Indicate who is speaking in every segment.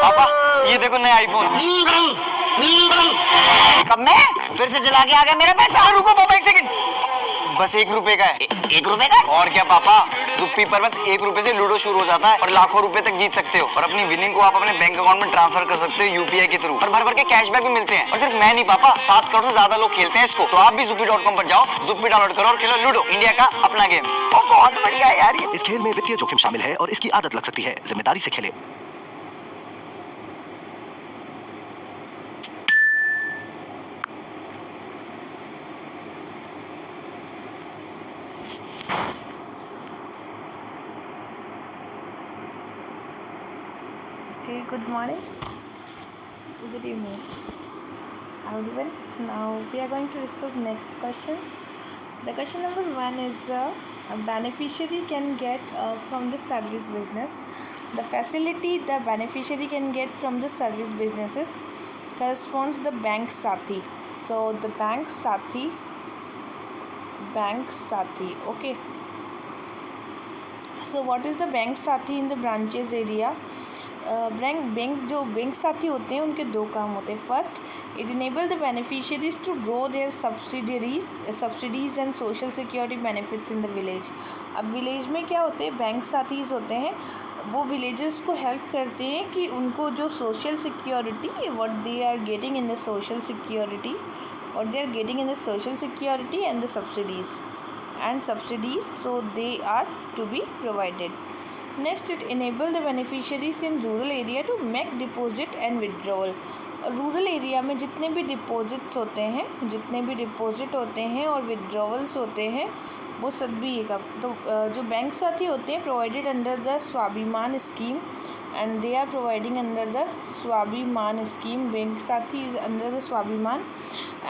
Speaker 1: पापा ये देखो नया आईफोन।
Speaker 2: कब मैं फिर से जला के आ गया मेरा पैसा।
Speaker 1: रुको पापा एक सेकंड, बस 1 रुपए का है।
Speaker 2: 1 रुपए का?
Speaker 1: और क्या पापा, जुप्पी पर बस 1 रुपए से लूडो शुरू हो जाता है और लाखों रुपए तक जीत सकते हो। और अपनी विनिंग को आप अपने बैंक अकाउंट में ट्रांसफर कर सकते हो यूपीआई के थ्रू, और भर भर के कैशबैक भी मिलते हैं। और सिर्फ मैं नहीं पापा, 7 करोड़ से ज्यादा लोग खेलते हैं इसको। तो आप भी zuppie.com पर जाओ, जुप्पी डाउनलोड करो और खेलो लूडो, इंडिया का अपना गेम।
Speaker 2: बहुत बढ़िया है यार ये।
Speaker 3: इस खेल में वित्तीय जोखिम शामिल है और इसकी आदत लग सकती है। जिम्मेदारी से खेलें।
Speaker 4: Okay, good morning. Good evening. Everyone. Now we are going to discuss next questions. The question number 1 is a beneficiary can get from the service business. The facility the beneficiary can get from the service businesses corresponds the bank Sathi. So the bank Sathi. Okay. So what is the bank Sathi in the branches area? Bank साथी होते हैं उनके 2 काम होते हैं. First, it enable the beneficiaries to grow their subsidies and social security benefits in the village. अब village में क्या होते हैं, बैंक साथीज़ होते हैं, वो विलेजर्स को हेल्प करते हैं कि उनको जो social security what they are getting in the social security and the subsidies so they are to be provided. Next, it enable the beneficiaries in rural area to make deposit and withdrawal. Rural area में जितने भी deposit होते हैं और withdrawals होते हैं वो सभी का तो जो बैंक साथी होते हैं प्रोवाइडेड अंडर द स्वाभिमान scheme and they are providing under the Swabhiman scheme. Bank Sathi is under the Swabhiman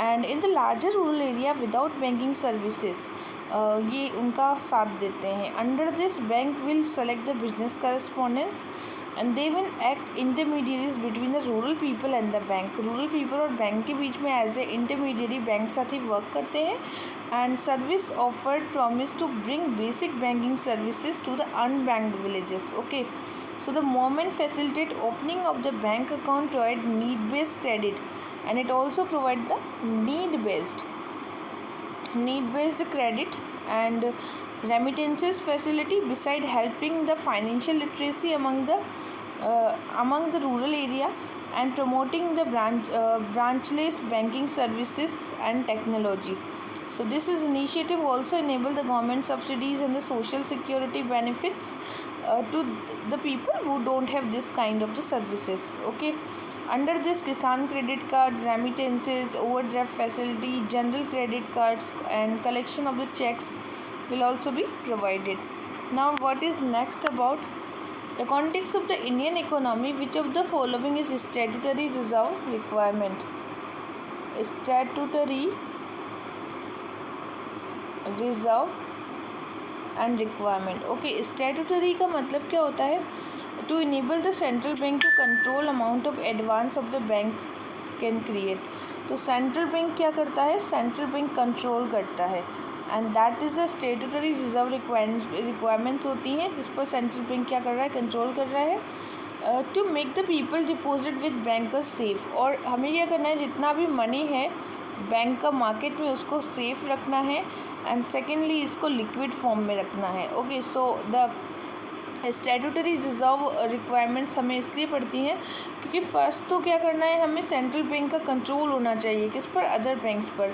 Speaker 4: and in the larger rural area without banking services ये उनका साथ देते हैं. Under this, bank will select the business correspondents and they will act intermediaries between the rural people and the bank. Rural people और bank के बीच में as a intermediary bank साथी work करते हैं and service offered promise to bring basic banking services to the unbanked villages. Okay. So the moment facilitate opening of the bank account, provide need-based credit, and it also provide the need-based credit and remittances facility. Beside helping the financial literacy among the rural area and promoting the branchless banking services and technology. So this is initiative also enable the government subsidies and the social security benefits to the people who don't have this kind of the services. Okay. Under this, Kisan credit card, remittances, overdraft facility, general credit cards and collection of the checks will also be provided. Now what is next about the context of the Indian economy? Which of the following is statutory reserve requirement? Statutory reserve and requirement. Okay, statutory का मतलब क्या होता है? To enable the central bank to control amount of advance of the bank can create. तो central bank क्या करता है? Central bank control करता है and that is the statutory reserve requirements होती हैं जिस पर सेंट्रल बैंक क्या कर रहा है? कंट्रोल कर रहा है. To make the people deposit with bankers safe. और हमें क्या करना है? जितना भी मनी है बैंक का मार्केट में उसको सेफ रखना है एंड सेकेंडली इसको लिक्विड फॉर्म में रखना है. Okay, so the statutory reserve requirements हमें इसलिए पड़ती हैं क्योंकि फर्स्ट तो क्या करना है? हमें सेंट्रल बैंक का कंट्रोल होना चाहिए किस पर? अदर बैंक्स पर.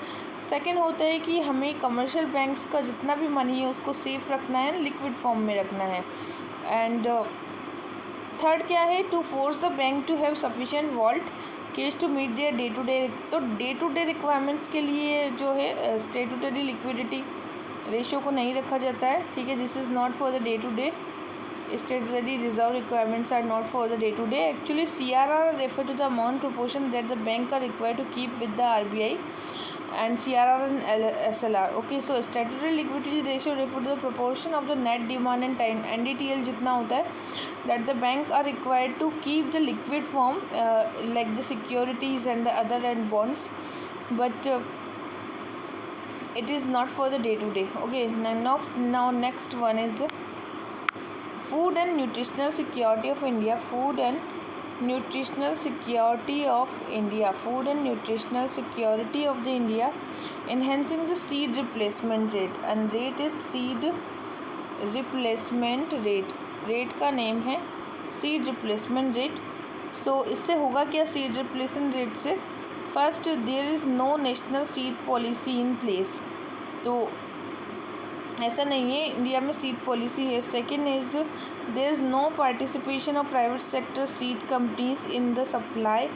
Speaker 4: सेकेंड होता है कि हमें कमर्शियल बैंक्स का जितना भी मनी है उसको सेफ रखना है, लिक्विड फॉर्म में रखना है. एंड थर्ड क्या है? To force the bank to have sufficient vault cash to meet their day to day requirements के लिए जो है स्टैट्यूटरी लिक्विडिटी रेशियो को नहीं रखा जाता है. ठीक है, this is not for the day to day. Statutory reserve requirements are not for the day to day. Actually, CRR refer to the amount proportion that the bank are required to keep with the RBI and CRR and SLR. Okay, so statutory liquidity ratio refer to the proportion of the net demand and time NDTL जितना होता है that the bank are required to keep the liquid form like the securities and the other and bonds, but it is not for the day to day. Okay, now next one is food and nutritional security of India, food and nutritional security of India, food and nutritional security of the India, enhancing the seed replacement rate, and rate is seed replacement rate, rate का name है seed replacement rate. so इससे होगा क्या seed replacement rate से? First, there is no national seed policy in place, तो ऐसा नहीं है इंडिया में सीड पॉलिसी है. Second is there is no participation of private sector seed companies in the supply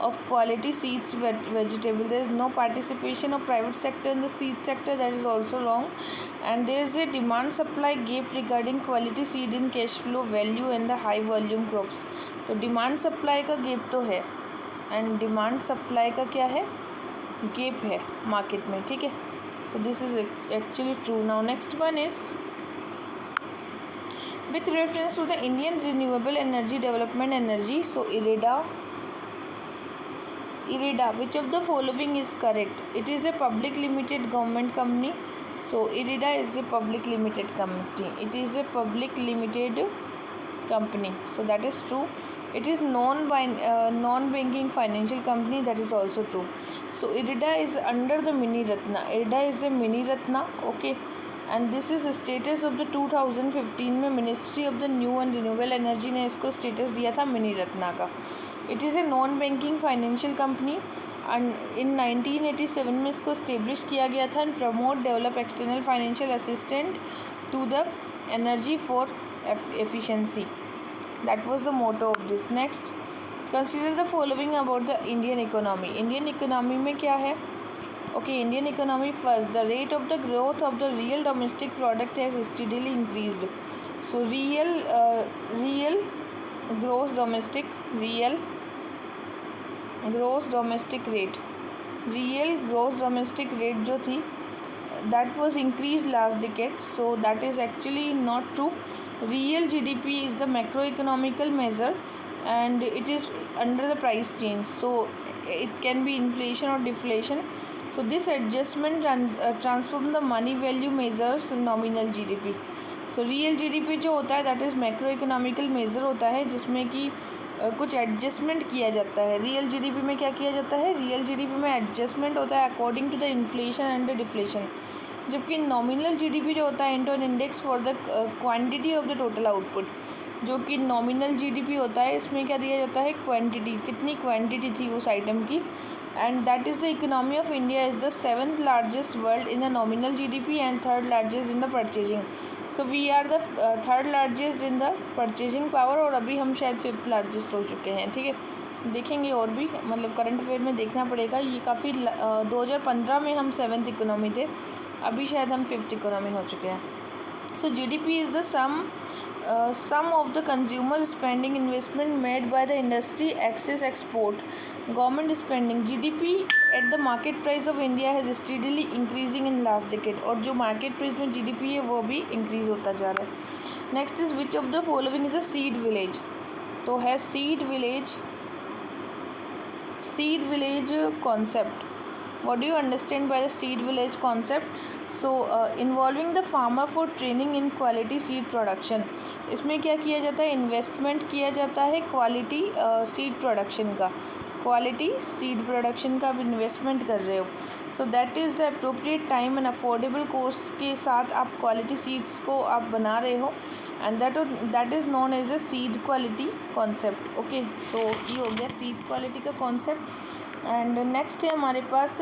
Speaker 4: of quality seeds vegetable. There is no participation of private sector in the seed sector, that is also wrong. And there is a demand supply gap regarding quality seed in cash flow value and the high volume crops. तो demand supply का gap तो है, and demand supply का क्या है, gap है market में, ठीक है. So this is actually true. Now next one is with reference to the Indian renewable energy development energy. So IREDA, which of the following is correct? It is a public limited government company. So IREDA is a public limited company. It is a public limited company. So that is true. It is non-banking financial company. That is also true. So IREDA is under the mini Ratna. IREDA is a mini Ratna. Okay. And this is status of the 2015 में ministry of the new and renewable energy ने इसको स्टेटस दिया था mini Ratna का. It is a non banking financial company and in 1987 में इसको establish किया गया था and promote develop external financial assistant to the energy for efficiency. That was the motto of this. Next, consider the following about the Indian economy. Indian economy में क्या है? Okay, Indian economy first. The rate of the growth of the real domestic product has steadily increased. So real gross domestic rate जो थी that was increased last decade. So that is actually not true. Real GDP is the macroeconomical measure and it is under the price change. So it can be inflation or deflation. So this adjustment transform the money value measures nominal GDP. So real GDP जो होता है that is macroeconomical measure होता है जिसमें कि कुछ adjustment किया जाता है. रियल जीडीपी में क्या किया जाता है? रियल जीडीपी में एडजस्टमेंट होता है according to the inflation and the deflation. जबकि नॉमिनल जीडीपी जो होता है into an index for the quantity of the total output. जो कि नॉमिनल जीडीपी होता है इसमें क्या दिया जाता है? क्वांटिटी, कितनी क्वांटिटी थी उस आइटम की. And that is the economy of India is the 7th largest world in the nominal GDP and 3rd largest in the purchasing. So we are the 3rd largest in the purchasing power और अभी हम शायद 5th largest हो चुके हैं. ठीक है, देखेंगे और भी, मतलब करंट अफेयर में देखना पड़ेगा. ये काफ़ी 2015 में हम 7th इकोनॉमी थे, अभी शायद हम 5th इकोनॉमी हो चुके हैं. So GDP is the sum of the consumer spending, investment made by the industry, access, export, government spending. GDP at the market price of India has steadily increasing in last decade. और जो market price में GDP है वो भी increase होता जा रहा है. Next is which of the following is a seed village? तो है seed village concept. What do you understand by the seed village concept? So involving the farmer for training in quality seed production. इसमें क्या किया जाता है? Investment किया जाता है क्वालिटी सीड प्रोडक्शन का. क्वालिटी सीड प्रोडक्शन का आप इन्वेस्टमेंट कर रहे हो. सो that is the appropriate time and affordable cost के साथ आप क्वालिटी सीड्स को आप बना रहे हो and that is known as a seed quality concept. Okay, तो ये हो गया सीड क्वालिटी का कॉन्सेप्ट. एंड नेक्स्ट है हमारे पास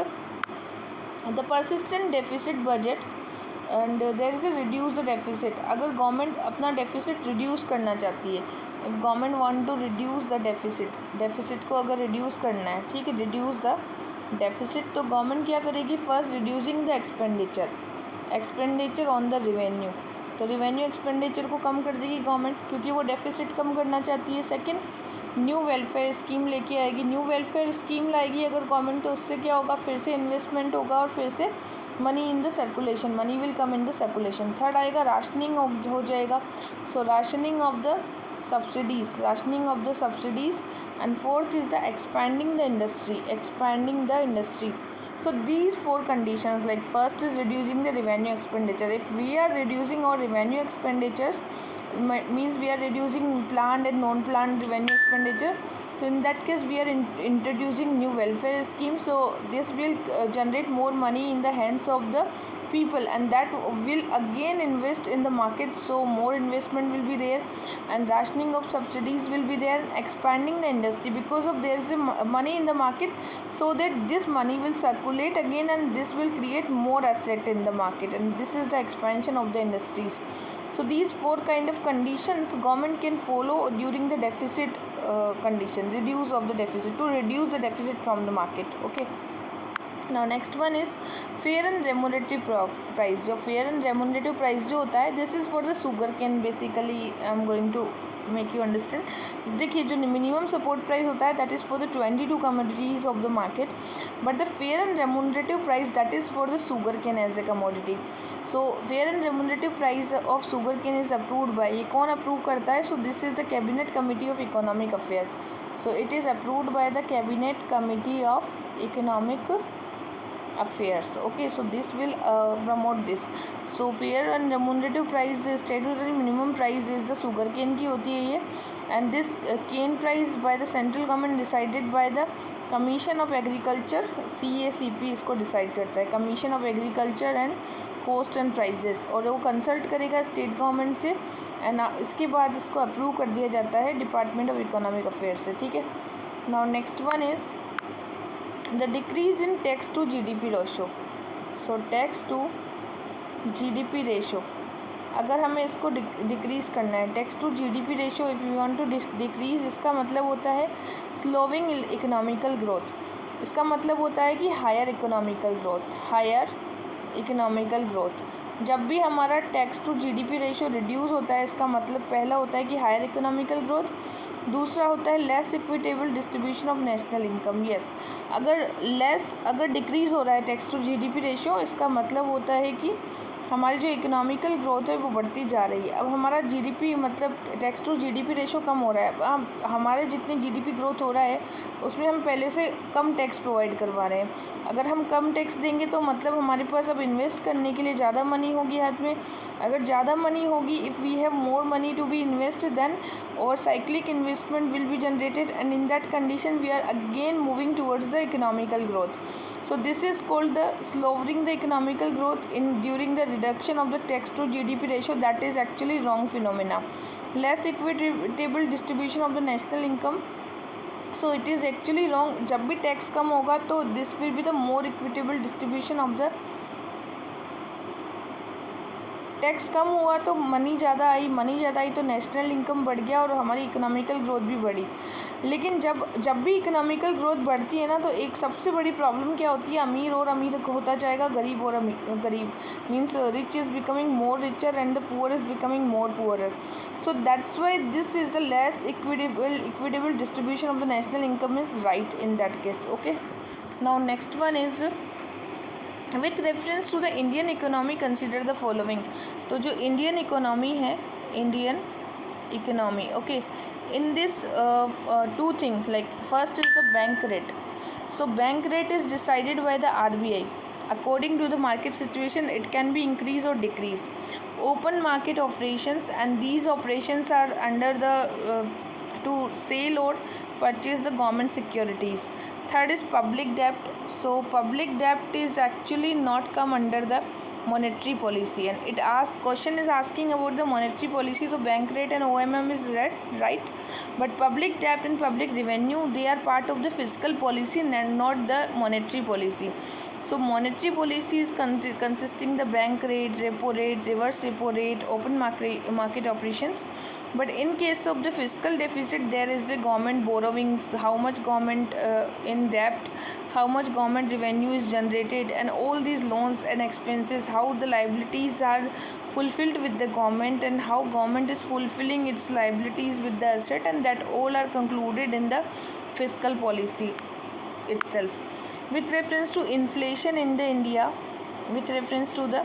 Speaker 4: the persistent deficit budget and there is a reduce the deficit. अगर गवर्नमेंट अपना डेफिसिट रिड्यूस करना चाहती है, इफ government want to reduce the deficit को अगर रिड्यूस करना है, ठीक है, रिड्यूस द डेफिसिट, तो गवर्नमेंट क्या करेगी? First reducing the expenditure on the revenue. तो रिवेन्यू एक्सपेंडिचर को कम कर देगी गवर्नमेंट क्योंकि वो डेफिसिट कम करना चाहती है. सेकेंड, न्यू वेलफेयर स्कीम लेके आएगी. न्यू वेलफेयर स्कीम लाएगी अगर गवर्नमेंट, तो उससे क्या होगा? फिर से इन्वेस्टमेंट होगा और फिर से money in the circulation, money will come in the circulation. Third आएगा राशनिंग हो जाएगा. So rationing of the subsidies, rationing of the subsidies, and fourth is the expanding the industry. So these four conditions, like first is reducing the revenue expenditure. If we are reducing our revenue expenditures, means we are reducing planned and non-planned revenue expenditure. So in that case we are introducing new welfare schemes, so this will generate more money in the hands of the people, and that will again invest in the market, so more investment will be there, and rationing of subsidies will be there, expanding the industry because of there is money in the market, so that this money will circulate again and this will create more asset in the market, and this is the expansion of the industries. So these four kind of conditions government can follow during the deficit condition, reduce of the deficit, to reduce the deficit from the market. Okay, now next one is fair and remunerative price. जो fair and remunerative price जो होता है, this is for the sugar cane. Basically I am going to make you understand. देखिए, जो minimum support price होता है that is for the 22 commodities of the market, but the fair and remunerative price that is for the sugar cane as a commodity. So fair and remunerative price of sugar cane is approved by, ये कौन approve करता है? So this is the cabinet committee of economic affair. So it is approved by the cabinet committee of economic affairs. Okay, so this will promote this. So fair and remunerative price, statutory minimum price is the sugar cane की होती है ये, and this cane price by the central government decided by the commission of agriculture, CACP इसको decide करता है, commission of agriculture and cost and prices, और वो consult करेगा स्टेट गवर्नमेंट से, एंड इसके बाद इसको अप्रूव कर दिया जाता है डिपार्टमेंट ऑफ इकोनॉमिक अफेयर्स से. ठीक है, now next one is the decrease in tax to GDP ratio. So tax to GDP ratio, अगर हमें इसको डिक्रीज़ करना है, tax to GDP ratio if you want to decrease, इसका मतलब होता है स्लोविंग इकोनॉमिकल ग्रोथ. इसका मतलब होता है कि हायर इकोनॉमिकल ग्रोथ. जब भी हमारा tax to GDP ratio reduce होता है, इसका मतलब पहला होता है कि हायर इकोनॉमिकल ग्रोथ, दूसरा होता है less equitable distribution of national income. Yes, अगर डिक्रीज़ हो रहा है टैक्स टू GDP रेशो, इसका मतलब होता है कि हमारी जो इकोनॉमिकल ग्रोथ है वो बढ़ती जा रही है. अब हमारा GDP मतलब टैक्स टू GDP रेशो कम हो रहा है. अब हमारे जितने GDP ग्रोथ हो रहा है उसमें हम पहले से कम टैक्स प्रोवाइड करवा रहे हैं. अगर हम कम टैक्स देंगे तो मतलब हमारे पास अब इन्वेस्ट करने के लिए ज़्यादा मनी होगी हाथ में. अगर ज़्यादा मनी होगी, if we have more money to be invest, then और cyclic investment will be generated, and in that condition we are again moving towards the economical growth. So this is called the slowing the economical growth in during the reduction of the tax to GDP ratio. That is actually wrong phenomena. Less equitable distribution of the national income. So it is actually wrong. जब भी tax कम होगा तो this will be the more equitable distribution of the, tax कम हुआ तो money ज़्यादा आई तो national income बढ़ गया और हमारी इकोनॉमिकल ग्रोथ भी बढ़ी. लेकिन जब भी इकोनॉमिकल ग्रोथ बढ़ती है ना, तो एक सबसे बड़ी प्रॉब्लम क्या होती है? अमीर और अमीर होता जाएगा, गरीब और गरीब, means rich is becoming more richer and the poor is becoming more poorer. So that's why this is the less equitable distribution of the national income is right in that case. Okay, now next one is with reference to the Indian economy consider the following. तो जो Indian economy है, Indian economy, okay, in this two things, like first is the bank rate. So bank rate is decided by the RBI. According to the market situation, it can be increase or decrease. Open market operations, and these operations are under the to sell or purchase the government securities. Third is public debt. So public debt is actually not come under the monetary policy, and it asks question is asking about the monetary policy. So bank rate and OMM is right, but public debt and public revenue, they are part of the fiscal policy and not the monetary policy. So monetary policy is consisting the bank rate, repo rate, reverse repo rate, open market operations. But in case of the fiscal deficit, there is the government borrowings, how much government in debt, how much government revenue is generated, and all these loans and expenses, how the liabilities are fulfilled with the government, and how government is fulfilling its liabilities with the asset, and that all are concluded in the fiscal policy itself. With reference to inflation in the India, with reference to the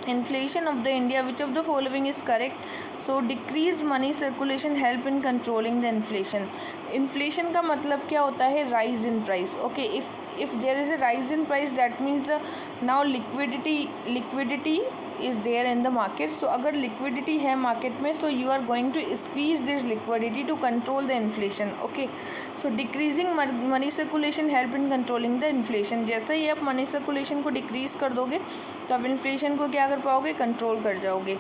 Speaker 4: inflation of the India, which of the following is correct? So decreased money circulation help in controlling the inflation. Inflation का मतलब क्या होता है? Rise in price. Okay, if there is a rise in price, that means the now liquidity is there in the market. So अगर liquidity है market में, so you are going to squeeze this liquidity to control the inflation. Okay, so decreasing money circulation help in controlling the inflation. जैसे ही आप money circulation को decrease कर दोगे तो आप inflation को क्या कर पाओगे? कंट्रोल कर जाओगे.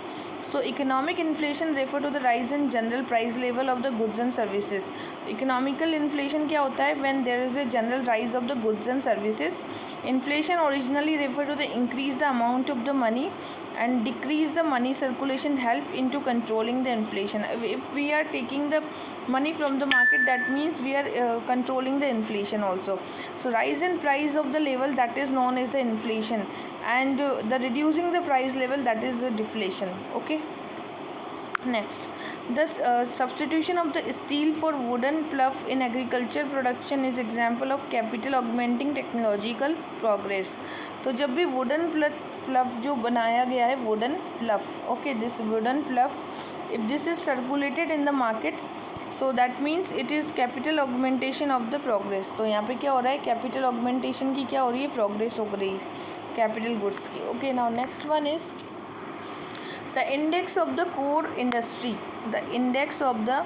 Speaker 4: So economic inflation refer to the rise in general price level of the goods and services. Economical inflation क्या होता है? When there is a general rise of the goods and services. Inflation originally refer to the increase the amount of the money and decrease the money circulation help into controlling the inflation. If we are taking the money from the market, that means we are controlling the inflation also. So rise in price of the level, that is known as the inflation, and the reducing the price level, that is the deflation. Okay, next, the substitution of the steel for wooden plough in agriculture production is example of capital augmenting technological progress. तो जब भी wooden plough जो बनाया गया है, wooden plough, okay, this wooden plough, if this is circulated in the market, so that means it is capital augmentation of the progress. तो यहाँ पे क्या हो रहा है? capital augmentation की क्या हो रही है? progress हो रही है capital goods की. Okay, now next one is the index of the core industry. The index of the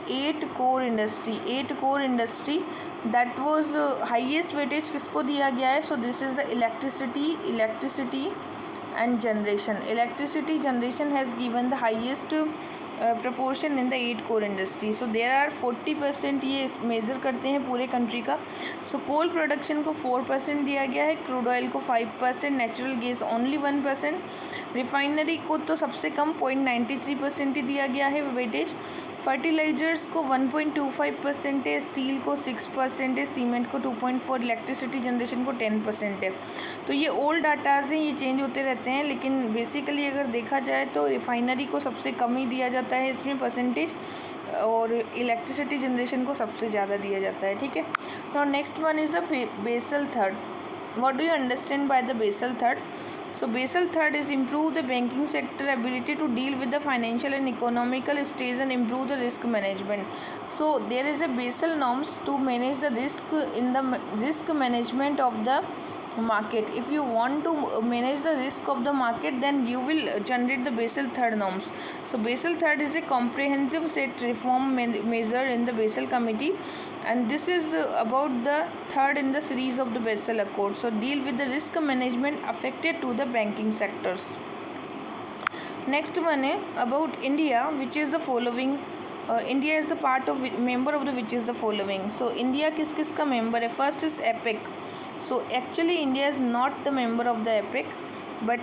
Speaker 4: 8 core industry that was highest weightage किसको दिया गया है? So this is the electricity and generation. Electricity generation has given the highest proportion in the 8 core industry. So there are 40% ये measure करते हैं पूरे country का. So coal production को 4% दिया गया है, crude oil को 5%, natural gas only 1%, refinery को तो सबसे कम 0.93% ही दिया गया है वेटेज, फर्टिलाइजर्स को 1.25% है, स्टील को 6% है, सीमेंट को 2.4, इलेक्ट्रिसिटी जनरेशन को 10% है. तो ये ओल्ड डाटाज हैं, ये चेंज होते रहते हैं, लेकिन बेसिकली अगर देखा जाए तो रिफाइनरी को सबसे कम ही दिया जाता है इसमें परसेंटेज, और इलेक्ट्रिसिटी जनरेशन को सबसे ज़्यादा दिया जाता है. ठीक है. Now next one is a Basel third. What do you understand by the Basel third? So Basel third is improve the banking sector ability to deal with the financial and economical stage and improve the risk management. So there is a Basel norms to manage the risk in the risk management of the market. If you want to manage the risk of the market, then you will generate the Basel third norms. So Basel third is a comprehensive set reform measure in the Basel committee, and this is about the third in the series of the Basel Accord. So deal with the risk management affected to the banking sectors. Next one is about India, which is the following. India is the part of member of the which is the following. So India किस का member है? First is APEC. So actually India is not the member of the APEC, but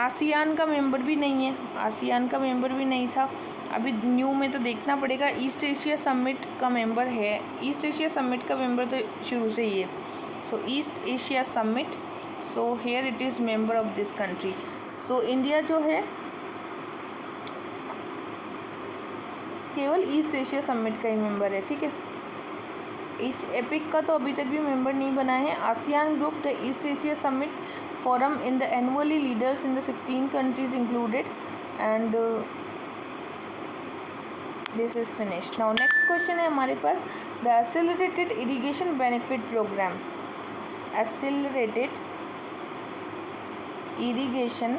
Speaker 4: ASEAN का member भी नहीं है, ASEAN का member भी नहीं था. अभी न्यू में तो देखना पड़ेगा. ईस्ट एशिया समिट का मेंबर है, ईस्ट एशिया समिट का मेंबर तो शुरू से ही है. So east Asia summit, so here it is member of this country. So India जो है केवल ईस्ट एशिया समिट का ही मेंबर है. ठीक है. इस एपिक का तो अभी तक भी मेंबर नहीं बना है. ASEAN group, the east Asia summit forum in the annually leaders in the 16 countries included, and this is finished. Now next question है हमारे पास, the accelerated irrigation benefit programme. Accelerated irrigation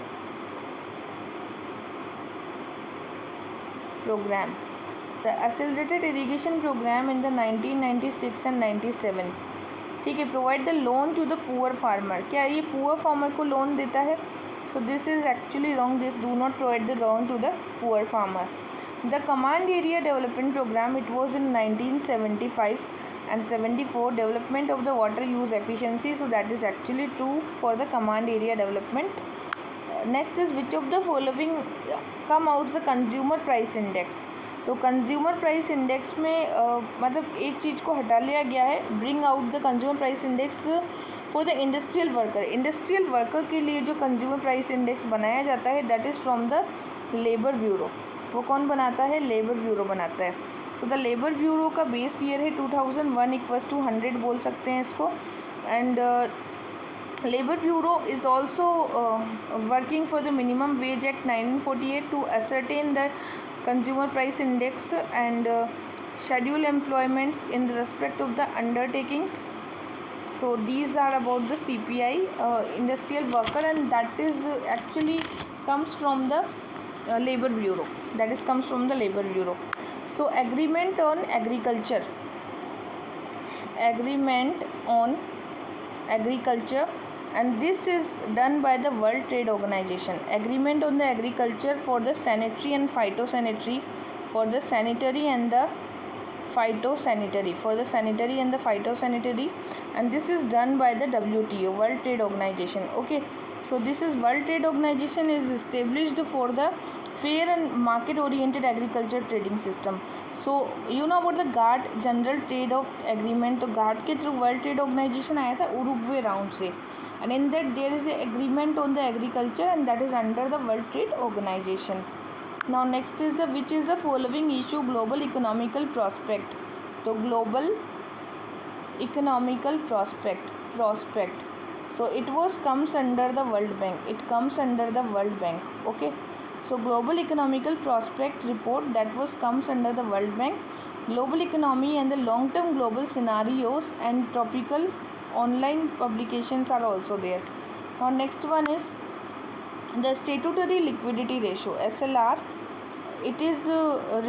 Speaker 4: programme, the accelerated irrigation program in the 1996 and 97. ठीक है. Provide the loan to the poor farmer. क्या ये poor farmer को loan देता है? So this is actually wrong. This do not provide the loan to the poor farmer. The command area development programme, it was in 1975 and 74. Development of the water use efficiency, so that is actually true for the command area development. Next is which of the following come out the consumer price index. तो consumer price index में मतलब एक चीज़ को हटा लिया गया है. Bring out the consumer price index for the industrial worker. Industrial worker के लिए जो कंज्यूमर प्राइस इंडेक्स बनाया जाता है, that is from the labour bureau. वो कौन बनाता है? लेबर ब्यूरो बनाता है. सो द लेबर ब्यूरो का बेस ईयर है 2001 = 100 बोल सकते हैं इसको. And Labor Bureau is also working for the Minimum Wage Act 1948 to ascertain the consumer price index and schedule employments in the respect of the undertakings. So these are about the CPI, industrial worker, and that is actually comes from the Labor Bureau. That is comes from the Labor Bureau. So agreement on agriculture. Agreement on agriculture, and this is done by the World Trade Organization. Agreement on the agriculture for the sanitary and phytosanitary, for the sanitary and the phytosanitary, for the sanitary and the phytosanitary, and this is done by the WTO, World Trade Organization. Okay, so this is World Trade Organization is established for the fair and market oriented agriculture trading system. So you know about the गार्ड general trade of agreement. तो गार्ड के through world trade organisation आया था Uruguay round से, and in that there is a agreement on the agriculture and that is under the world trade organisation. Now next is the which is the following issue global economical prospect. तो global economical prospect. So it was comes under the World Bank. It comes under the World Bank. Okay. So global economical prospect report that was comes under the World Bank. Global economy and the long-term global scenarios and tropical online publications are also there. Now next one is the statutory liquidity ratio SLR. It is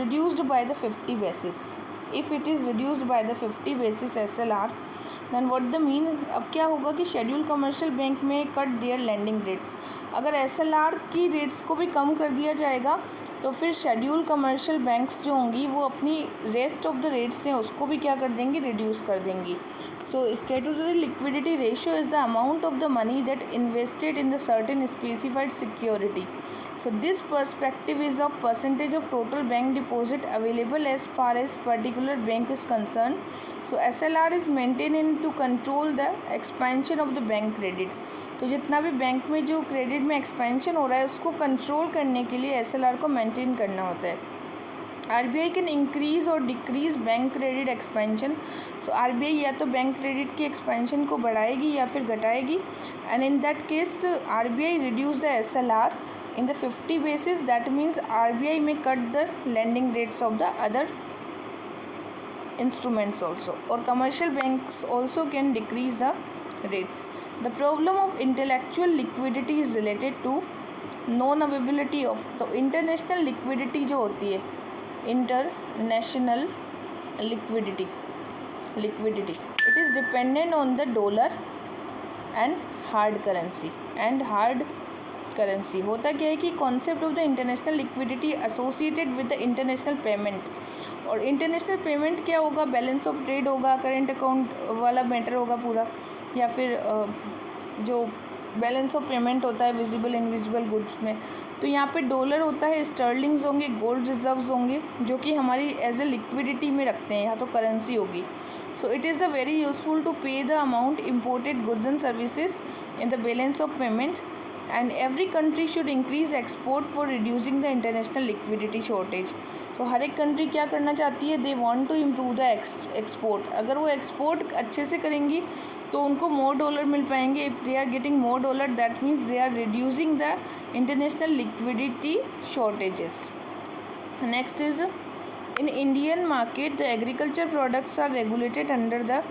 Speaker 4: reduced by the 50 basis. If it is reduced by the 50 basis SLR, then what the mean. अब क्या होगा कि schedule commercial bank में cut their landing rates. अगर SLR की rates को भी कम कर दिया जाएगा तो फिर शेड्यूल कमर्शियल बैंक्स जो होंगी वो अपनी रेस्ट ऑफ द रेट्स हैं उसको भी क्या कर देंगी, रिड्यूस कर देंगी. So statutory liquidity ratio is the amount of the money that invested in the certain specified security. So this perspective is of percentage of total bank deposit available as far as particular bank is concerned. So SLR is maintained in to control the expansion of the bank credit. तो जितना भी bank में जो credit में expansion हो रहा है उसको कंट्रोल करने के लिए SLR को मेंटेन करना होता है. RBI कैन इंक्रीज और डिक्रीज बैंक क्रेडिट एक्सपेंशन. सो RBI या तो बैंक क्रेडिट की एक्सपेंशन को बढ़ाएगी या फिर घटाएगी, and in that case RBI reduce the SLR in the 50 basis. That means RBI may cut the lending rates of the other instruments also, or commercial banks also can decrease the rates. The problem of intellectual liquidity is related to non availability of the international liquidity जो होती है, international liquidity it is dependent on the dollar and hard currency. होता क्या है कि concept of the international liquidity associated with the international payment. और international payment क्या होगा, बैलेंस ऑफ ट्रेड होगा, करेंट अकाउंट वाला मैटर होगा पूरा, या फिर जो बैलेंस ऑफ पेमेंट होता है विजिबल इनविजिबल गुड्स में. तो यहाँ पे डॉलर होता है, स्टर्लिंग्स होंगे, गोल्ड रिजर्व्स होंगे जो कि हमारी एज ए लिक्विडिटी में रखते हैं, यहाँ तो करेंसी होगी. So it is a very useful to pay the amount imported goods and services in the balance of payment. And every country should increase export for reducing the international liquidity shortage. तो हर एक country क्या करना चाहती है, they want to improve the export. अगर वो export अच्छे से करेंगी तो उनको मोर डॉलर मिल पाएंगे. If they are getting more dollar that means they are reducing the international liquidity shortages. Next is in Indian market the agriculture products are regulated under the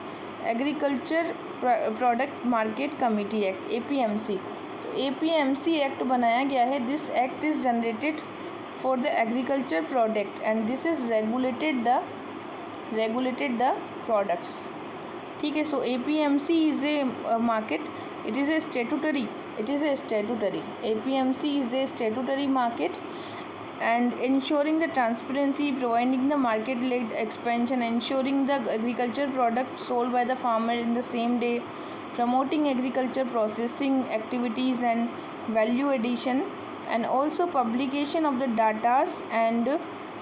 Speaker 4: agriculture product market committee act APMC. APMC act बनाया गया है. This act is generated for the agriculture product and this is regulated the products. ठीक है. So APMC is a market. It is a statutory. APMC is a statutory market and ensuring the transparency, providing the market-led expansion, ensuring the agriculture product sold by the farmer in the same day, promoting agriculture processing activities and value addition, and also publication of the datas and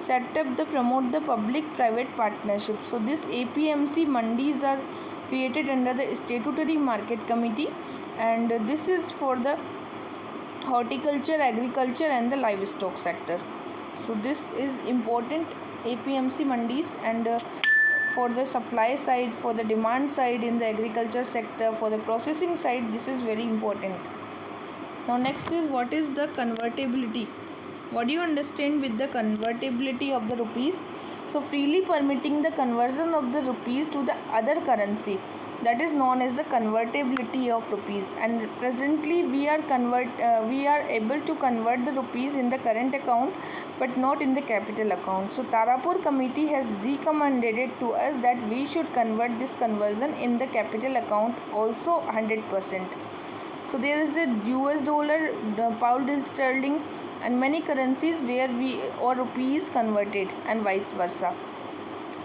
Speaker 4: set up the promote the public-private partnership. So this APMC mandis are created under the statutory market committee, and this is for the horticulture, agriculture and the livestock sector. So this is important, APMC mandis, and for the supply side, for the demand side in the agriculture sector, for the processing side. This is very important. Now next is, what is the convertibility? What do you understand with the convertibility of the rupees? So freely permitting the conversion of the rupees to the other currency, that is known as the convertibility of rupees. And presently we are able to convert the rupees in the current account but not in the capital account. So Tarapur committee has recommended to us that we should convert this conversion in the capital account also 100%. So there is a US dollar, the pound sterling and many currencies where we or rupees converted and vice versa.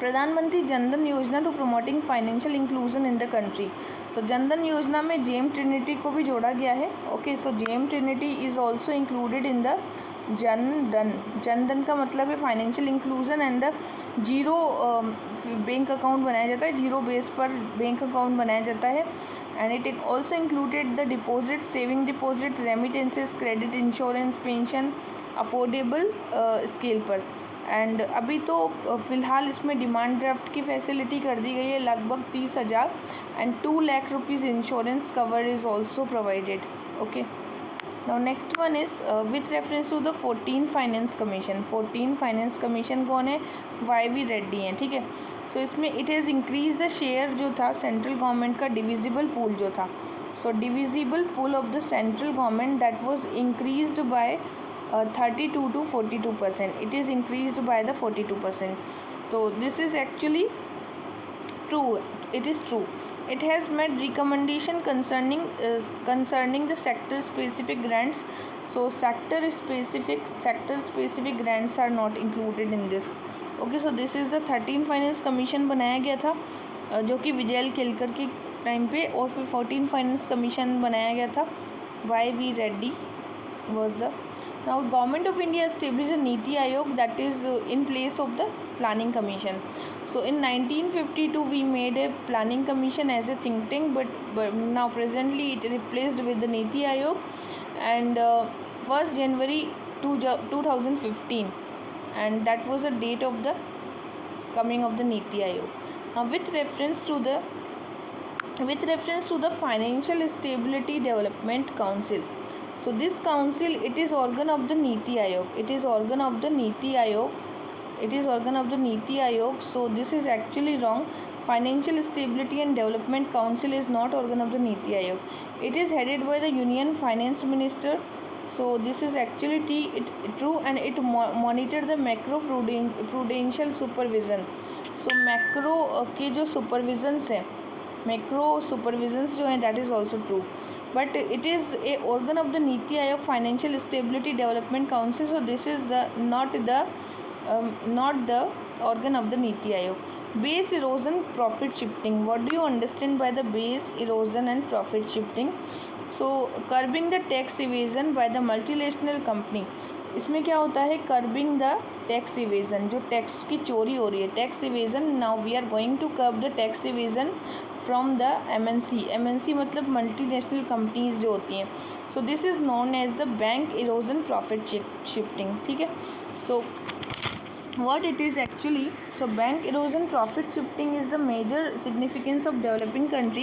Speaker 4: Pradhan Mantri Jan Dhan Yojana to promoting financial inclusion in the country. So Jan Dhan Yojana में JAM trinity को भी जोड़ा गया है. Okay, so JAM trinity is also included in the Jan Dhan. Jan Dhan का मतलब है financial inclusion and the zero bank account बनाया जाता है, जीरो बेस पर बैंक अकाउंट बनाया जाता है. And it also included the deposit, saving deposit, remittances, credit, insurance, pension affordable scale पर. एंड अभी तो फ़िलहाल इसमें डिमांड ड्राफ्ट की फैसिलिटी कर दी गई है लगभग 30,000 and 2 lakh rupees insurance cover is also provided. Okay, now next one is with reference to the 14 finance commission. 14 finance commission कौन है? YV रेड्डी हैं. ठीक है, सो इसमें it has increase the share जो था सेंट्रल गवर्नमेंट का डिविजिबल पूल जो था. So divisible pool of the central government that was increased by 32 to 42%. It is increased by the 42%. So this is actually true. It is true. It has made recommendation concerning the sector specific grants. So sector specific grants are not included in this. Okay, so this is the 13 finance commission बनाया गया था जो कि विजय केलकर के time पे, और फिर 14 finance commission बनाया गया था. YV Reddy was the. Now Government of India established a Niti Aayog that is in place of the Planning Commission. So in 1952 we made a Planning Commission as a think tank, but now presently it replaced with the Niti Aayog, and 1st January 2015, and that was the date of the coming of the Niti Aayog. Now with reference to the Financial Stability Development Council. So this council, it is organ of the Niti Aayog. It is organ of the Niti Aayog. So this is actually wrong. Financial Stability and Development Council is not organ of the Niti Aayog. It is headed by the Union Finance Minister. So this is actually true, and it monitor the macro prudential supervision. So macro के जो supervisions हैं, macro supervisions जो हैं, that is also true. But it is a organ of the Niti Aayog, Financial Stability Development Council. So this is not the organ of the Niti Aayog. Base erosion, profit shifting. What do you understand by the base erosion and profit shifting? So curbing the tax evasion by the multinational company. इसमें क्या होता है? curbing the tax evasion, जो tax की चोरी हो रही है, tax evasion. Now we are going to curb the tax evasion from the MNC मतलब मल्टीनेशनल कंपनीज जो होती हैं. So this is known as the bank erosion profit shifting. ठीक है, सो what it is actually, so bank erosion profit shifting is the major significance of developing country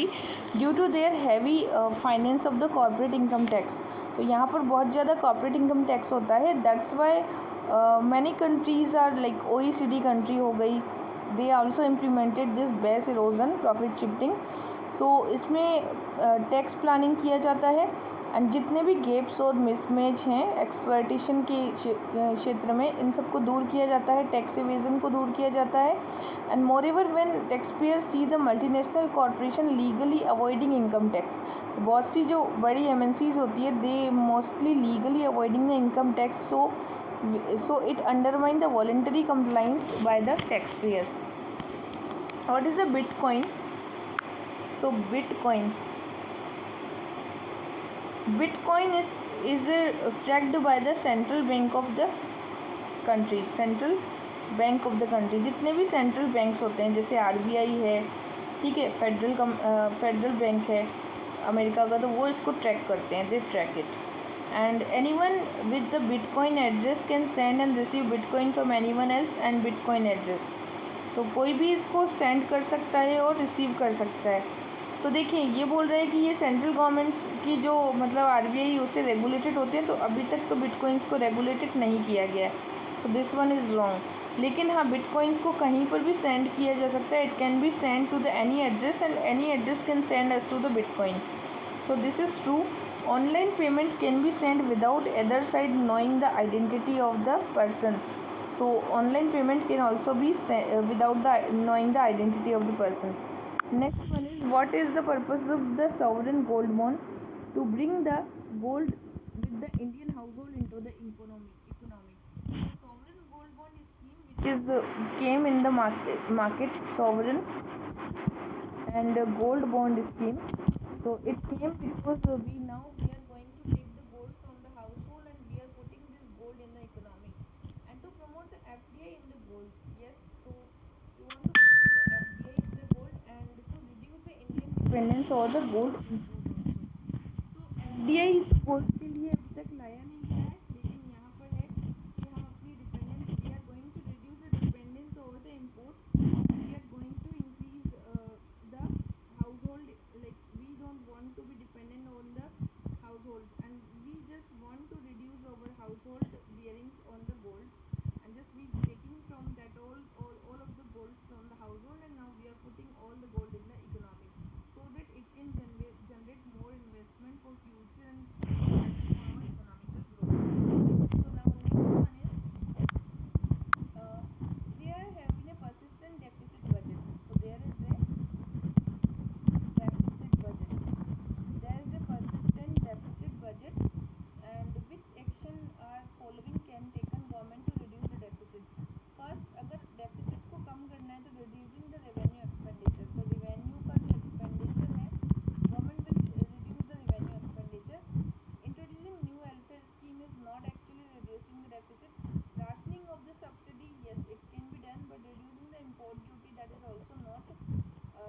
Speaker 4: due to their heavy finance of the corporate income tax. तो यहाँ पर बहुत ज़्यादा corporate income tax होता है. That's why many countries are like OECD country हो गई, they also implemented this base erosion profit shifting. So इसमें टैक्स प्लानिंग किया जाता है, एंड जितने भी गैप्स और मिसमैच हैं एक्सप्लॉयटेशन के क्षेत्र में, इन सबको दूर किया जाता है, टैक्स इवेजन को दूर किया जाता है. And more ever when taxpayer see the multinational corporation legally avoiding income tax, तो बहुत सी जो बड़ी MNCs होती है, they mostly legally avoiding the income tax. So it undermine the voluntary compliance by the taxpayers. What is the bitcoins? So Bitcoin is tracked by the central bank of the country. Central bank of the country, जितने भी central banks होते हैं, जैसे RBI है, ठीक है, federal bank है America का, तो वो इसको ट्रैक करते हैं, they track it. And anyone with the Bitcoin address can send and receive Bitcoin from anyone else and Bitcoin address. तो कोई भी इसको सेंड कर सकता है और रिसीव कर सकता है। तो देखिए ये बोल रहे हैं कि ये सेंट्रल गवर्नमेंट्स की जो मतलब आरबीआई उससे रेगुलेटेड होते हैं, तो अभी तक तो बिटकॉइंस को रेगुलेटेड नहीं किया गया है। So this one is wrong. लेकिन हाँ, बिटकॉइंस को कहीं पर भी सेंड किया जा सकता है। It can be send to the any address and any address can send us to the bitcoins. So this is true. Online payment can be send without other side knowing the identity of the person. So online payment can also be without the knowing the identity of the person. Next one is, what is the purpose of the sovereign gold bond? To bring the gold with the Indian household into the economy. The sovereign gold bond scheme, which is came in the market sovereign and gold bond scheme. So it came because we are going to take the gold from the household and we are putting this gold in the economy, and to promote the FDI in the gold. Yes, so you want to promote the FDI in the gold and to reduce the Indian dependence or the gold import also. So FDI तो gold के लिए अभी तक लाया नहीं गया है, लेकिन यहाँ पर है कि हम अपनी dependence, we are going to reduce the dependence over the import. We are going to increase the household, like we don't want to be dependent on the households, and we just want to reduce our household bearings on the gold, and just we taking from that all of the gold from the household, and now we are putting all the gold in the economy so that it can generate more investment for future and for our economical growth. So now next one is, we are having a persistent deficit budget. So there is a deficit budget. There is a persistent deficit budget, and which action are following can taken government to reduce the deficit. First, अगर deficit को कम करना है तो reducing the revenue expenditure. तो revenue का जो expenditure है, government will reduce the revenue expenditure. Introducing new welfare scheme is not actually reducing the deficit. Rationing of the subsidy, yes, it can be done, but reducing the import duty, that is also not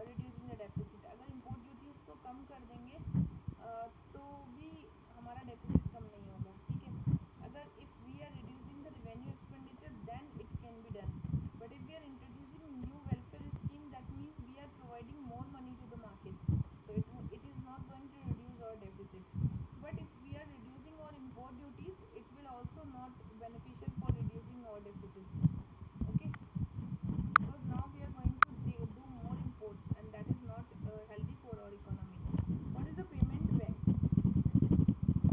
Speaker 4: reducing the deficit. अगर import duties को कम कर देंगे तो भी हमारा deficit कम नहीं होगा, ठीक है। अगर if we are reducing the revenue expenditure, then it can be done. But if we are introducing new welfare scheme, that means we are providing more money to the market. So it is not going to reduce our deficit. But if we are reducing our import duties, it will also not beneficial for reducing our deficits. Okay, because now we are going to do more imports, and that is not healthy for our economy. What is the payment bank?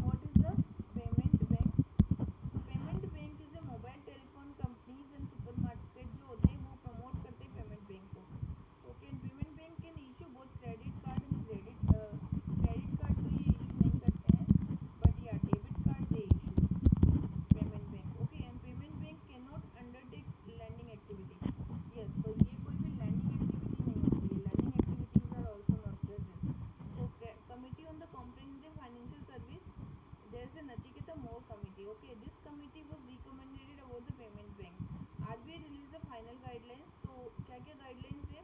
Speaker 4: What is the payment bank? So payment bank is a mobile telephone companies and supermarket जो होते हैं वो promote करते हैं payment bank को. Okay, and payment bank can issue both credit card and credit card तो ये issue नहीं करते हैं, but yeah, debit card they issue payment bank. Okay, and payment bank cannot undertake lending activity. Yes, तो ये कोई भी lending activity नहीं होती है. Lending activities are also not present. So committee on the comprehensive financial service, there is a Nachiketa More committee. Okay, this committee was recommended about the payment bank. RBI released the final guidelines. तो क्या क्या guidelines है?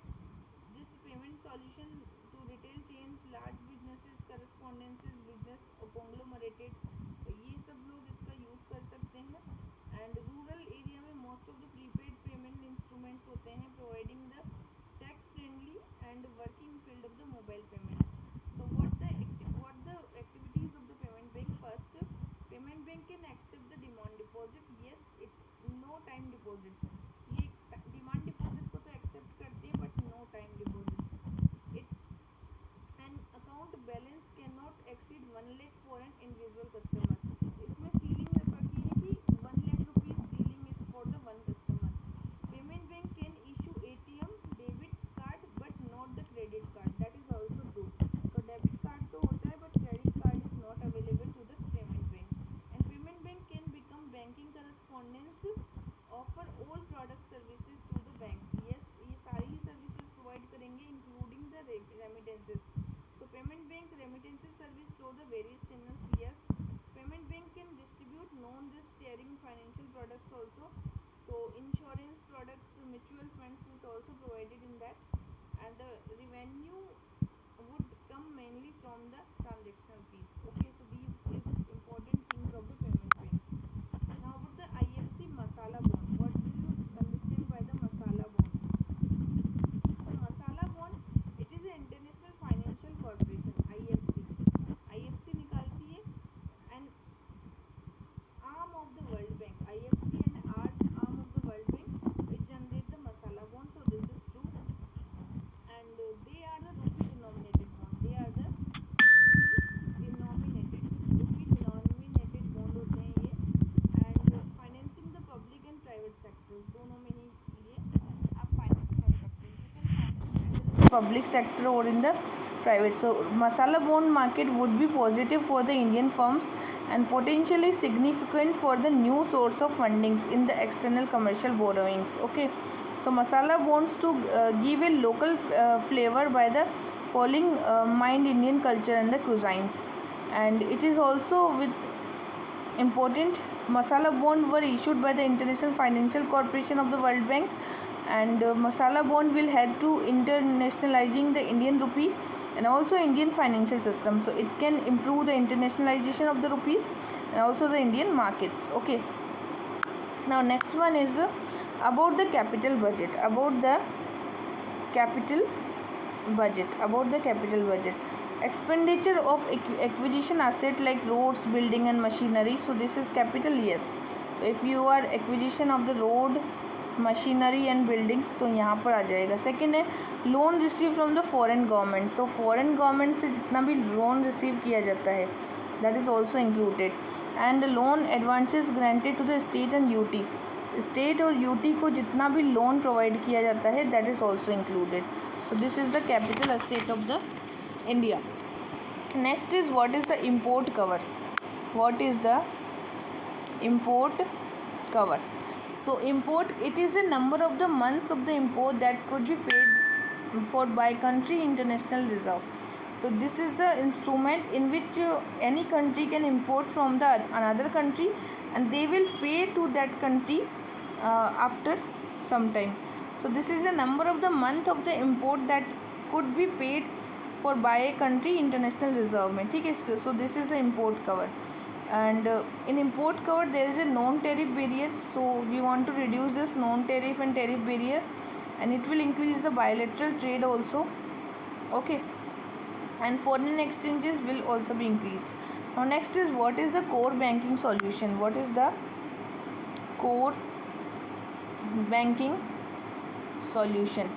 Speaker 4: This payment solution to retail chains, large businesses, correspondences, business conglomerated, तो ये सब लोग इसका use कर सकते हैं. एंड रूरल एरिया में most of the prepaid payment instruments होते हैं, providing the tax friendly and working field of the mobile payments. तो what the activities of the payment bank? First, payment bank can accept the demand deposit. Yes, it no time deposit. ये demand deposit को तो accept करती है, but no time deposit. It an account balance can not exceed 1 lakh for an individual customer. इसमें ceiling रखी है कि 1 lakh rupees ceiling is for the one customer. Payment bank can issue ATM debit card but not the credit card. That is also true. So debit card तो होता है, but credit card is not available to the payment bank. And payment bank can become banking correspondence, offer all product services to the bank. Yes, ये सारी ही services provide करेंगे including the remittances. So payment bank remittances service through the various channels. Yes, payment bank can distribute non risk sharing financial products also. So insurance products, mutual funds is also provided in that, and the revenue would come mainly from the transactional fees. Okay, so these is important things of the payment bank. Now about the IFC masala bond. What do you understand by the masala bond? public sector or in the private. So masala bond market would be positive for the Indian firms and potentially significant for the new source of fundings in the external commercial borrowings. Okay, so masala bonds to give a local flavor by the falling mind Indian culture and the cuisines. And it is also with important masala bond were issued by the International Financial Corporation of the World Bank, and masala bond will help to internationalizing the Indian rupee and also Indian financial system. So it can improve the internationalization of the rupees and also the Indian markets. Okay, now next one is about the capital budget. About the capital budget, expenditure of acquisition asset like roads, building and machinery. So this is capital. Yes, so if you are acquisition of the road, machinery and buildings तो यहाँ पर आ जाएगा. Second है loan receive from the foreign government. तो foreign government से जितना भी लोन रिसीव किया जाता है that is also included. And loan advances granted to the state and UT. State और यूटी को जितना भी लोन प्रोवाइड किया जाता है that is also included. So this is the capital asset of the India. Next is what is the import cover. What is the import cover? So import, it is a number of the months of the import that could be paid for by country international reserve. So this is the instrument in which any country can import from the another country and they will pay to that country after some time. So this is the number of the month of the import that could be paid for by a country international reserve में. ठीक है, so this is the import cover. And in import cover there is a non tariff barrier. So we want to reduce this non tariff and tariff barrier, and it will increase the bilateral trade also. Okay, and foreign exchanges will also be increased. Now next is what is the core banking solution. What is the core banking solution?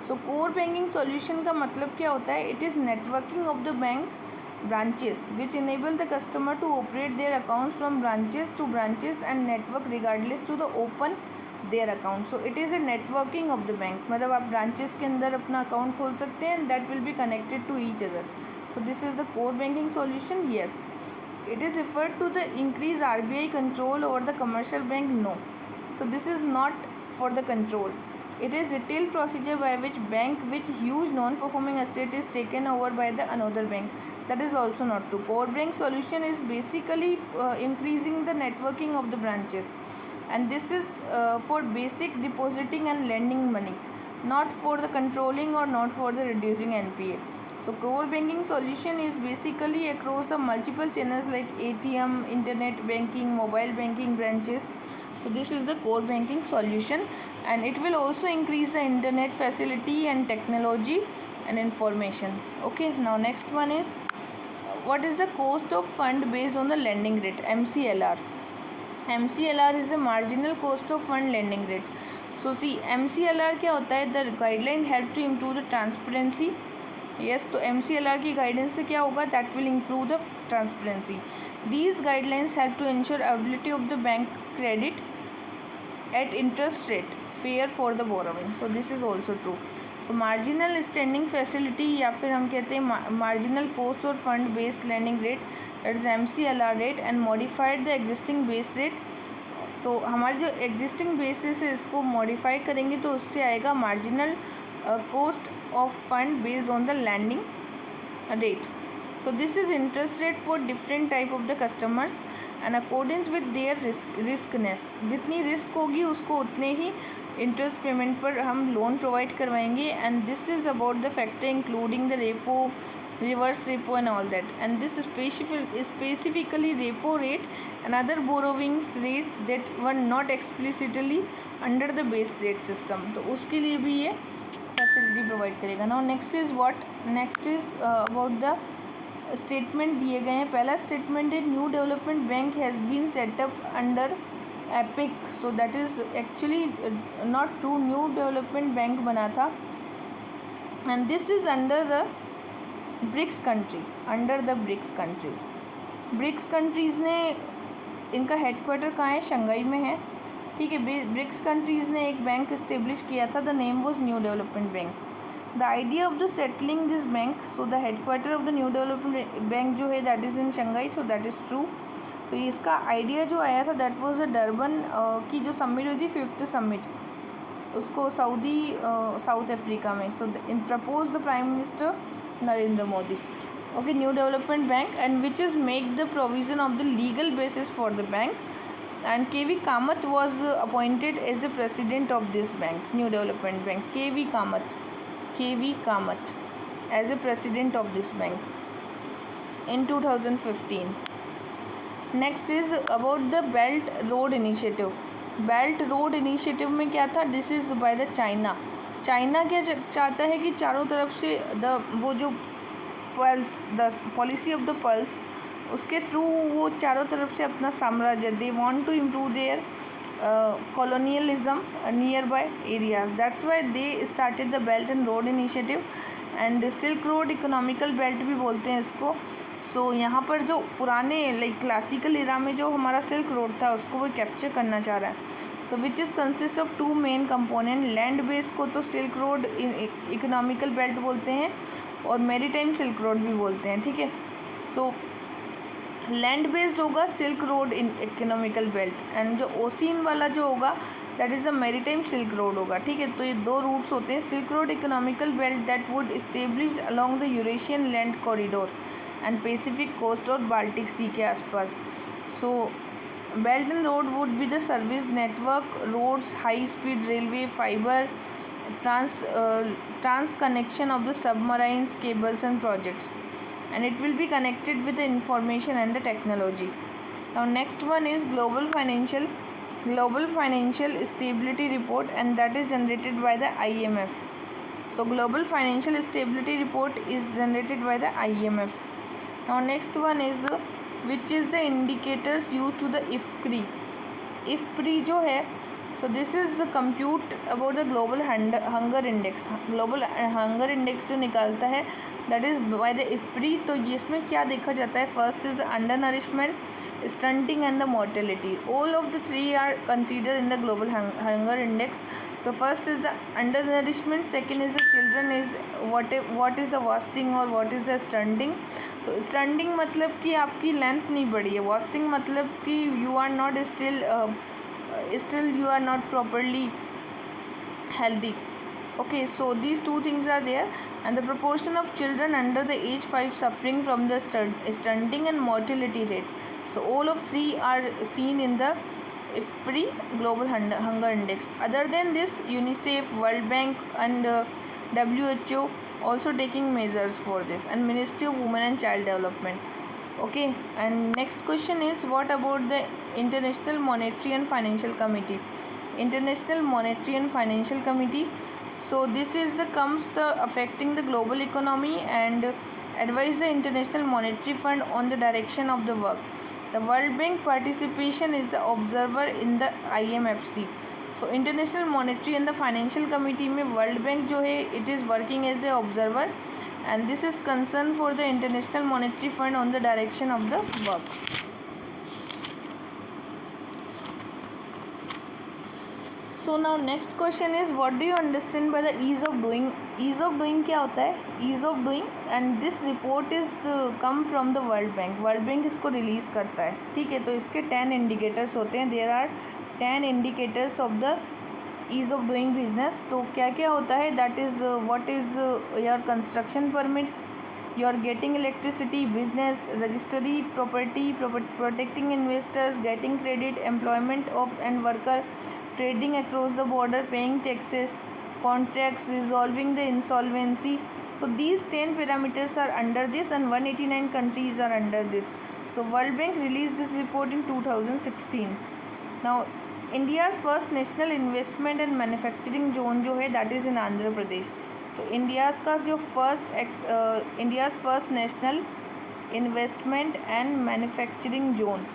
Speaker 4: So core banking solution का मतलब क्या होता है? It is networking of the bank branches which enable the customer to operate their accounts from branches to branches and network regardless to the open their account. So it is a networking of the bank. मतलब आप branches के अंदर अपना account खोल सकते हैं and that will be connected to each other. So this is the core banking solution. Yes, it is referred to the increase RBI control over the commercial bank. No, so this is not for the control. It is retail procedure by which bank with huge non-performing asset is taken over by the another bank. That is also not true. Core bank solution is basically increasing the networking of the branches, and this is for basic depositing and lending money, not for the controlling or not for the reducing NPA. So core banking solution is basically across the multiple channels like ATM, internet banking, mobile banking branches. So this is the core banking solution, and it will also increase the internet facility and technology and information. Okay, now next one is what is the cost of fund based on the lending rate, MCLR. MCLR is the marginal cost of fund lending rate. So see, MCLR क्या होता है? The guideline help to improve the transparency. Yes, तो MCLR की guidance से क्या होगा? That will improve the transparency. These guidelines help to ensure availability of the bank credit at interest rate fair for the borrowing. So this is also true. So marginal standing facility या फिर हम कहते हैं marginal cost और fund based lending rate, that is MCLR rate, and modified the existing base rate. तो हमारे जो existing basis है इसको modify करेंगे तो उससे आएगा marginal cost of fund based on the lending rate. So this is interest rate for different type of the customers and accordance with their riskness. जितनी risk होगी उसको उतने ही इंटरेस्ट पेमेंट पर हम लोन प्रोवाइड करवाएंगे. And this is about the factor including the repo, reverse repo and all that. And this specifically repo rate and other borrowings rates that were not explicitly under the base rate system. तो उसके लिए भी ये facility provide करेगा. Now next is what? Next is about the statement दिए गए हैं. पहला स्टेटमेंट है new development bank has been set up under epic. So that is actually not true. New development bank बना था and this is under the BRICS country. Under the BRICS country. BRICS countries ने इनका headquarter कहाँ है? Shanghai में है. ठीक है. ब्रिक्स कंट्रीज़ ने एक बैंक इस्टेब्लिश किया था. The name was new development bank. The idea of the settling this bank, so the headquarter of the new development bank जो है that is in Shanghai, so that is true. तो इसका idea जो आया था that was the Durban की जो summit हुई थी, 5th समिट, उसको साउथ अफ्रीका में। So in propose the prime minister Narendra Modi. Okay, New development Bank and which is make the provision of the legal basis for the bank, and K.V. Kamath was appointed as the president of this bank, New Development Bank. K.V. Kamath as a president of this bank in 2015. Next is about the Belt Road Initiative. Belt Road Initiative में क्या था? This is by the China. China क्या चाहता है कि चारों तरफ से वो जो pearls, the policy of the pearls, उसके थ्रू वो चारों तरफ से अपना साम्राज्य, they want to improve their colonialism nearby areas. That's why they started the Belt and Road Initiative and Silk Road Economical Belt भी बोलते हैं इसको. सो यहाँ पर जो पुराने लाइक क्लासिकल इरा में जो हमारा सिल्क रोड था उसको वो कैप्चर करना चाह रहा है. So which is consist of 2 main component. Land base को तो सिल्क रोड इकोनॉमिकल बेल्ट बोलते हैं और मैरीटाइम सिल्क रोड भी बोलते हैं. ठीक है, सो लैंड बेस्ड होगा silk road in economical belt, and जो ओशियन वाला जो होगा that is a maritime silk road होगा. ठीक है, तो ये 2 रूट्स होते हैं. Silk road economical belt that would established along the Eurasian land corridor and Pacific coast और बाल्टिक सी के आसपास. So belt and road would be the service network, roads, high speed railway, fibre, trans connection of the submarines, cables and projects, and it will be connected with the information and the technology. Now next one is global financial stability report, and that is generated by the IMF. So global financial stability report is generated by the IMF. Now next one is which is the indicators used to the IFPRI. IFPRI जो है, so this is the compute about the global hunger index. global hunger index जो निकालता है that is by the IFPRI. तो इसमें क्या देखा जाता है? First is the undernourishment, stunting and the mortality. All of the 3 are considered in the global hunger index. So first is the undernourishment, second is the children, is what is the wasting और what is the stunting. तो stunting मतलब कि आपकी length नहीं बढ़ी है, wasting मतलब कि you are not still you are not properly healthy. Okay, so these 2 things are there, and the proportion of children under the age 5 suffering from the stunting and mortality rate. So all of 3 are seen in the IFPRI global hunger index. Other than this, UNICEF, World Bank and WHO also taking measures for this, and Ministry of Women and Child Development. Okay, and next question is what about the International Monetary and Financial Committee. International Monetary and Financial Committee, so this is the affecting the global economy and advise the International Monetary Fund on the direction of the work. The World Bank participation is the observer in the IMFC. So International Monetary and the Financial Committee में World Bank जो है it is working as a observer, and this is concern for the International Monetary Fund on the direction of the work. So now next question is what do you understand by the ease of doing. Ease of doing क्या होता है? Ease of doing, and this report is come from the World Bank. World Bank इसको release करता है. ठीक है, तो इसके 10 indicators होते हैं. There are 10 indicators of the ease of doing business. तो क्या क्या होता है? That is what is your construction permits, you are getting electricity, business, registry, property, protecting investors, getting credit, employment of and worker, trading across the border, paying taxes, contracts, resolving the insolvency. So these 10 parameters are under this, and 189 countries are under this. So World Bank released this report in 2016. Now India's first national investment and manufacturing zone जो है that is in Andhra Pradesh. तो India's का जो India's first national investment and manufacturing zone,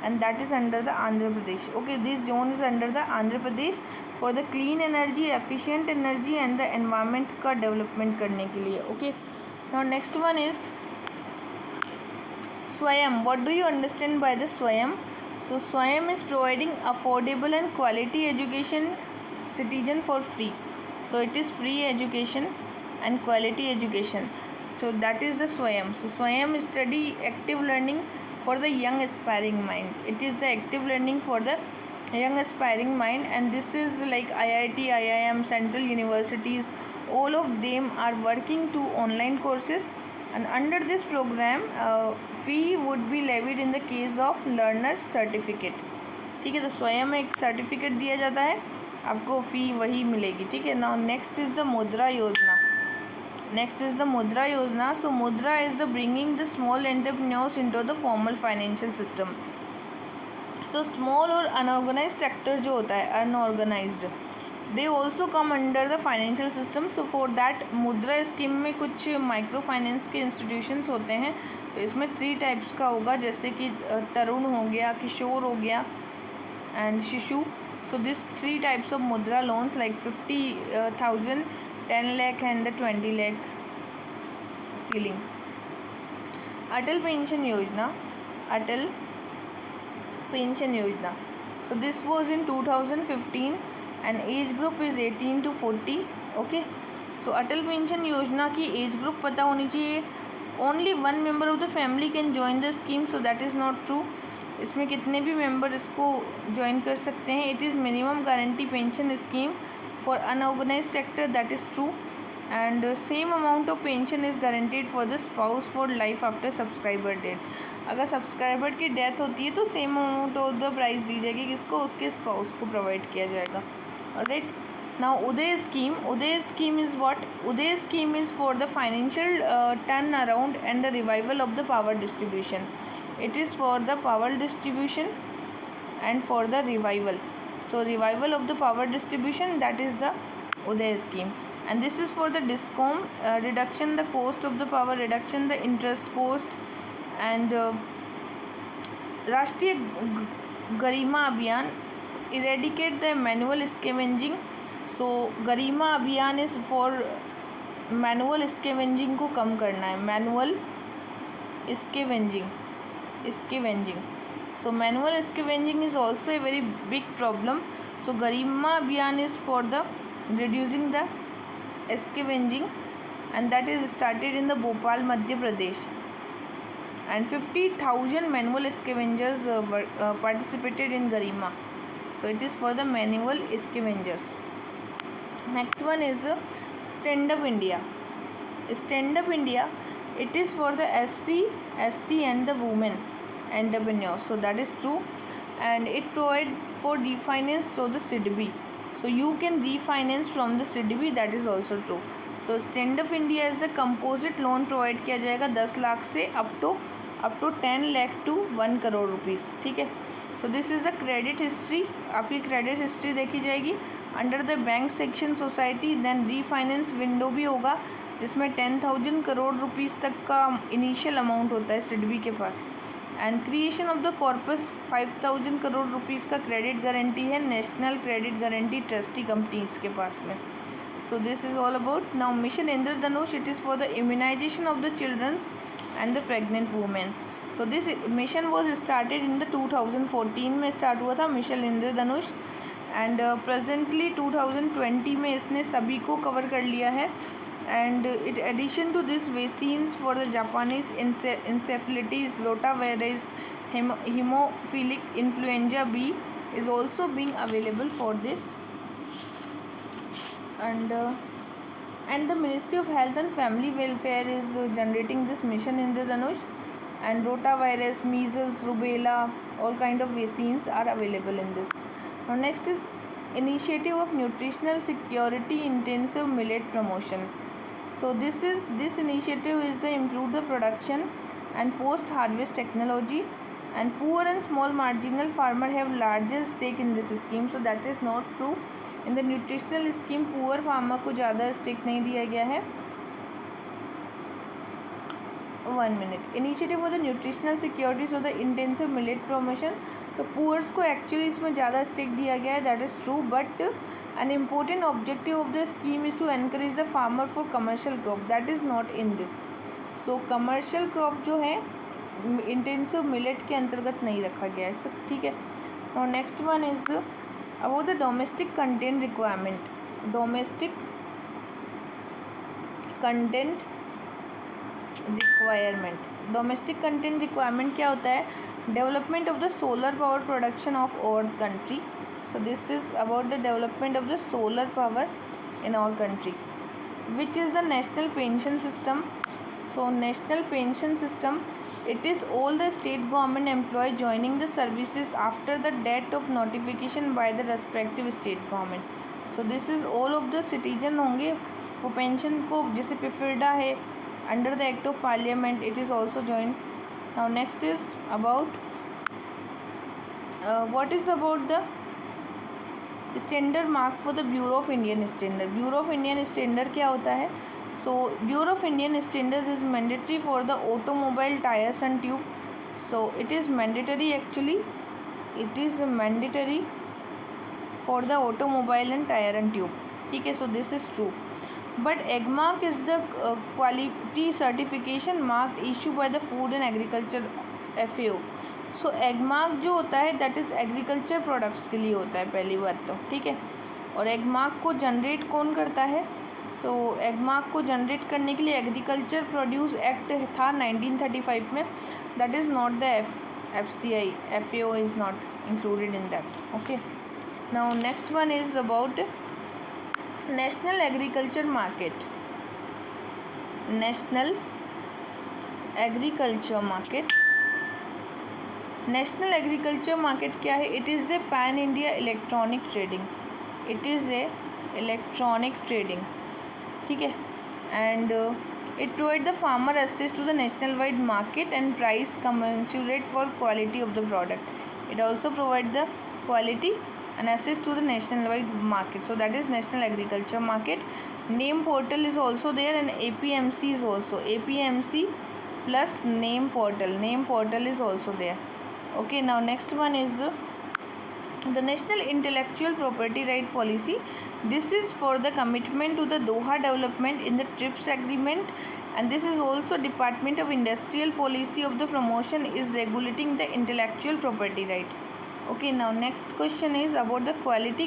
Speaker 4: and that is under the Andhra Pradesh. Okay, this zone is under the Andhra Pradesh for the clean energy, efficient energy and the environment का development करने के लिए. Okay, now next one is Swayam. What do you understand by the Swayam? So Swayam is providing affordable and quality education citizen for free. So it is free education and quality education. So that is the Swayam. So Swayam study active learning for the young aspiring mind. It is the active learning for the young aspiring mind, and this is like IIT, IIM, central universities, all of them are working to online courses, and under this program fee would be levied in the case of learner certificate. ठीक है, तो स्वयं में एक certificate दिया जाता है, आपको फ़ी वही मिलेगी. ठीक है. नाउ नेक्स्ट इज़ द मुद्रा योजना. नेक्स्ट इज़ द मुद्रा योजना. सो मुद्रा is the bringing the small entrepreneurs into the formal financial system. So small और अनऑर्गेनाइज सेक्टर जो होता है, unorganised, they also come under the financial system. So for that मुद्रा स्कीम में कुछ माइक्रो फाइनेंस के इंस्टीट्यूशंस होते हैं. तो इसमें 3 टाइप्स का होगा, जैसे कि तरुण हो गया, किशोर हो गया एंड शिशु. सो दिस 3 टाइप्स ऑफ मुद्रा loans like 50,000, 10 lakh and 20 lakh ceiling. Atal pension योजना. अटल पेंशन योजना. So this was in 2015 and age group is 18 to 40. Okay. So Atal pension योजना की एज ग्रुप पता होनी चाहिए. Only 1 member of the family can join the scheme, so that is not true. इसमें कितने भी मेंबर इसको ज्वाइन कर सकते हैं. It is minimum guarantee pension scheme for unorganise sector, that is true. And same amount of pension is guaranteed for the spouse for life after subscriber death. अगर subscriber की death होती है तो same amount of the price दी जाएगी, किसको, उसके spouse को प्रोवाइड किया जाएगा. Alright. Now Uday scheme. Uday scheme is what? Uday scheme is for the financial turn around and the revival of the power distribution. It is for the power distribution and for the revival. So revival of the power distribution, that is the Uday scheme. And this is for the DISCOM, reduction the cost of the power, reduction the interest cost, and राष्ट्रीय गरिमा अभियान, eradicate the manual scavenging. So गरिमा अभियान is for manual scavenging को कम करना है. manual scavenging. So manual scavenging is also a very big problem. So Garima Abhiyan is for the reducing the scavenging, and that is started in the Bhopal, Madhya Pradesh. And 50,000 manual scavengers participated in Garima. So it is for the manual scavengers. Next one is Stand Up India. Stand Up India, it is for the SC, ST and the women entrepreneurs. So that is true. And it provide for refinance through the SIDBI. So you can refinance from the SIDBI, that is also true. So Stand Up India is the composite loan provide किया जाएगा 10 लाख से up to 10 lakh to 1 crore rupees. ठीक है. So this is the credit history. आपकी credit history देखी जाएगी. Under the bank section society, then refinance window भी होगा जिसमें 10,000 करोड़ रुपीस तक का इनिशियल अमाउंट होता है सिडबी के पास. And creation of the corpus 5,000 crore rupees का क्रेडिट गारंटी है national credit guarantee trustee companies के पास में. So this is all about. Now mission Indradhanush, it is for the immunisation of the childrens and the pregnant women. So this mission was started in the 2014 में start हुआ था mission Indradhanush. And presently 2020 में इसने सभी को cover कर लिया है. And in addition to this, vaccines for the Japanese encephalitis, rotavirus, hemophilic influenza B is also being available for this. And the Ministry of Health and Family Welfare is generating this mission Indradhanush. And rotavirus, measles, rubella, all kind of vaccines are available in this. Now next is initiative of nutritional security intensive millet promotion. So this initiative is to improve the production and post harvest technology, and poor and small marginal farmer have largest stake in this scheme. So that is not true. In the nutritional scheme poor farmer को ज़्यादा stake नहीं दिया गया है. 1 minute. Initiative for the nutritional security, so the intensive millet promotion. तो poors को actually इसमें ज़्यादा स्टेक दिया गया है, that is true. But an important objective of the scheme is to encourage the farmer for commercial crop, that is not in this. So commercial crop जो है intensive millet के अंतर्गत नहीं रखा गया है. ठीक है. और next one is about the domestic content requirement. Domestic content requirement. Domestic content requirement क्या होता है? Development of the solar power production of our country. So this is about the development of the solar power in our country. Which is the national pension system? So national pension system, it is all the state government employees joining the services after the date of notification by the respective state government. So this is all of the citizen होंगे वो pension को, जैसे PFRDA है under the act of parliament, it is also join. Now next is about what is about the standard mark for the bureau of Indian standard. Bureau of Indian standard क्या होता है? So bureau of Indian standards is mandatory for the automobile tyres and tube. So it is mandatory, actually it is mandatory for the automobile and tyre and tube. ठीक है, so this is true. But Agmark is the quality certification mark issue by the food and agriculture FAO. सो एगमार्क जो होता है that is agriculture products के लिए होता है, पहली बात तो. ठीक है, और एगमार्क को जनरेट कौन करता है? तो एगमार्क को जनरेट करने के लिए एग्रीकल्चर प्रोड्यूस एक्ट था 1935 में. That is not the FCI, FAO is not included in that. Okay, now next one is about national agriculture market. National agriculture market. National agriculture market क्या है? It is a pan India electronic trading. It is a electronic trading. ठीक है, and it provide the farmer access to the national wide market and price commensurate for quality of the product. It also provide the quality and access to the national wide market. So that is national agriculture market. Name portal is also there and APMC is also, APMC plus name portal. Name portal is also there. Okay, now next one is the national intellectual property right policy. This is for the commitment to the Doha development in the TRIPS agreement, and this is also Department of Industrial Policy of the promotion is regulating the intellectual property right. Okay, now next question is about the quality